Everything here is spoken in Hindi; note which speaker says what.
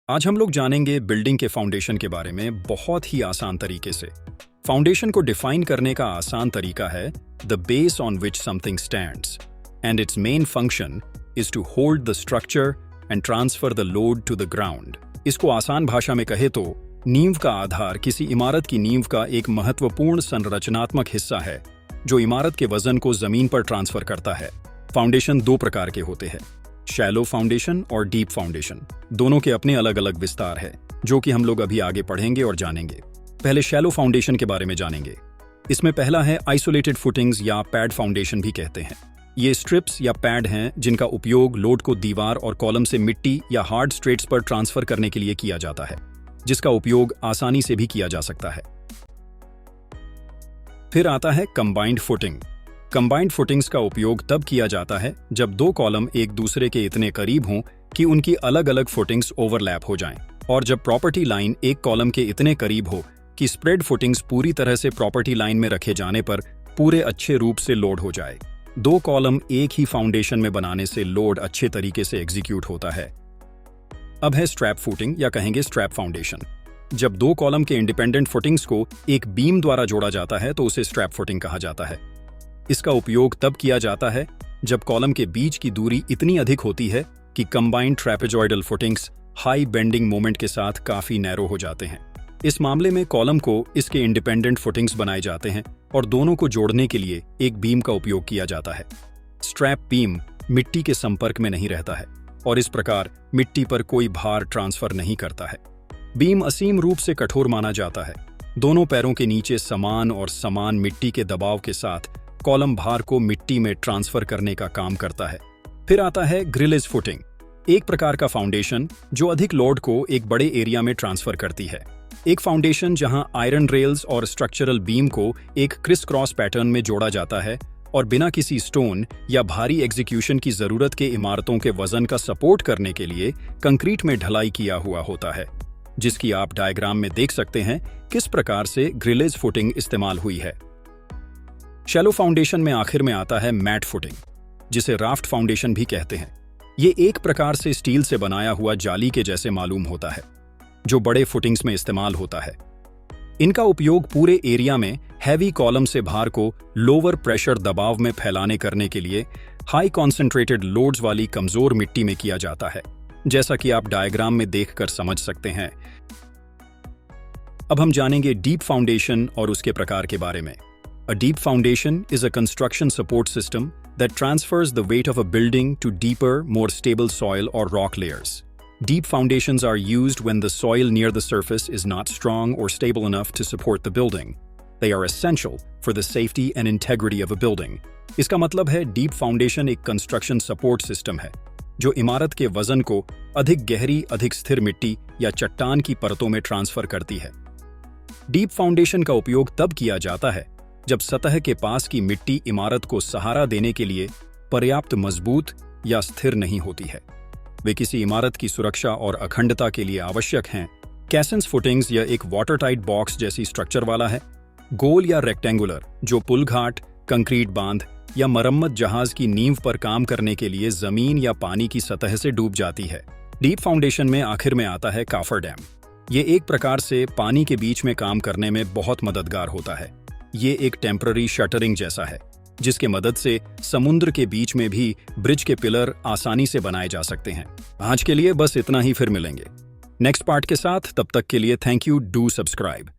Speaker 1: आज हम लोग जानेंगे बिल्डिंग के फाउंडेशन के बारे में बहुत ही आसान तरीके से। फाउंडेशन को डिफाइन करने का आसान तरीका है the base on which something stands and its main function is to hold the structure and transfer the load to the ground. इसको आसान भाषा में कहे तो नींव का आधार किसी इमारत की नींव का एक महत्वपूर्ण संरचनात्मक हिस्सा है जो इमारत के वजन को जमीन पर ट्रांसफर करता है। फाउंडेशन दो प्रकार के होते हैं, शैलो फाउंडेशन और डीप फाउंडेशन। दोनों के अपने अलग अलग विस्तार है जो कि हम लोग अभी आगे पढ़ेंगे और जानेंगे। पहले शैलो फाउंडेशन के बारे में जानेंगे। इसमें पहला है आइसोलेटेड फुटिंग्स या पैड फाउंडेशन भी कहते हैं। ये स्ट्रिप्स या पैड हैं जिनका उपयोग लोड को दीवार और कॉलम से मिट्टी या हार्ड स्ट्रेट्स पर ट्रांसफर करने के लिए किया जाता है, जिसका उपयोग आसानी से भी किया जा सकता है। फिर आता है कंबाइंड फुटिंग। कंबाइंड फुटिंग्स का उपयोग तब किया जाता है जब दो कॉलम एक दूसरे के इतने करीब हों कि उनकी अलग अलग फुटिंग्स ओवरलैप हो जाएं, और जब प्रॉपर्टी लाइन एक कॉलम के इतने करीब हो कि स्प्रेड फुटिंग्स पूरी तरह से प्रॉपर्टी लाइन में रखे जाने पर पूरे अच्छे रूप से लोड हो जाए। दो कॉलम एक ही फाउंडेशन में बनाने से लोड अच्छे तरीके से एग्जीक्यूट होता है। अब है स्ट्रैप फुटिंग या कहेंगे स्ट्रैप फाउंडेशन। जब दो कॉलम के इंडिपेंडेंट फुटिंग्स को एक बीम द्वारा जोड़ा जाता है तो उसे स्ट्रैप फुटिंग कहा जाता है। इसका उपयोग तब किया जाता है जब कॉलम के बीच की दूरी इतनी अधिक होती है कि combined trapezoidal footings high bending moment के साथ काफी नैरो हो जाते हैं। इस मामले में कॉलम को इसके इंडिपेंडेंट फुटिंग्स बनाए जाते हैं और दोनों को जोड़ने के लिए एक बीम का उपयोग किया जाता है। स्ट्रैप बीम मिट्टी के संपर्क में नहीं रहता है और इस प्रकार मिट्टी पर कोई भार ट्रांसफर नहीं करता है। बीम असीम रूप से कठोर माना जाता है। दोनों पैरों के नीचे समान और समान मिट्टी के दबाव के साथ कॉलम भार को मिट्टी में ट्रांसफर करने का काम करता है। फिर आता है ग्रिलेज फुटिंग, एक प्रकार का फाउंडेशन जो अधिक लोड को एक बड़े एरिया में ट्रांसफर करती है। एक फाउंडेशन जहां आयरन रेल्स और स्ट्रक्चरल बीम को एक क्रिस क्रॉस पैटर्न में जोड़ा जाता है और बिना किसी स्टोन या भारी एग्जीक्यूशन की जरूरत के इमारतों के वजन का सपोर्ट करने के लिए कंक्रीट में ढलाई किया हुआ होता है, जिसकी आप डायग्राम में देख सकते हैं किस प्रकार से ग्रिलेज फुटिंग इस्तेमाल हुई है। शैलो फाउंडेशन में आखिर में आता है मैट फुटिंग, जिसे राफ्ट फाउंडेशन भी कहते हैं। ये एक प्रकार से स्टील से बनाया हुआ जाली के जैसे मालूम होता है जो बड़े फुटिंग्स में इस्तेमाल होता है। इनका उपयोग पूरे एरिया में हैवी कॉलम से भार को लोअर प्रेशर दबाव में फैलाने करने के लिए हाई कॉन्सेंट्रेटेड लोड्स वाली कमजोर मिट्टी में किया जाता है, जैसा कि आप डायग्राम में देखकर समझ सकते हैं। अब हम जानेंगे डीप फाउंडेशन और उसके प्रकार के बारे में। A deep foundation is a construction support system that transfers the weight of a building to deeper, more stable soil or rock layers. Deep foundations are used when the soil near the surface is not strong or stable enough to support the building. They are essential for the safety and integrity of a building. इसका मतलब है डीप फाउंडेशन एक कंस्ट्रक्शन सपोर्ट सिस्टम है जो इमारत के वजन को अधिक गहरी, अधिक स्थिर मिट्टी या चट्टान की परतों में ट्रांसफर करती है। डीप फाउंडेशन का उपयोग तब किया जाता है जब सतह के पास की मिट्टी इमारत को सहारा देने के लिए पर्याप्त मजबूत या स्थिर नहीं होती है। वे किसी इमारत की सुरक्षा और अखंडता के लिए आवश्यक हैं। कैसेंस फुटिंग्स या एक वाटरटाइट बॉक्स जैसी स्ट्रक्चर वाला है, गोल या रेक्टेंगुलर जो पुल घाट, कंक्रीट बांध या मरम्मत जहाज की नींव पर काम करने के लिए जमीन या पानी की सतह से डूब जाती है। डीप फाउंडेशन में आखिर में आता है काफर डैम। ये एक प्रकार से पानी के बीच में काम करने में बहुत मददगार होता है। ये एक टेम्पररी शटरिंग जैसा है जिसके मदद से समुद्र के बीच में भी ब्रिज के पिलर आसानी से बनाए जा सकते हैं। आज के लिए बस इतना ही, फिर मिलेंगे नेक्स्ट पार्ट के साथ। तब तक के लिए थैंक यू, डू सब्सक्राइब।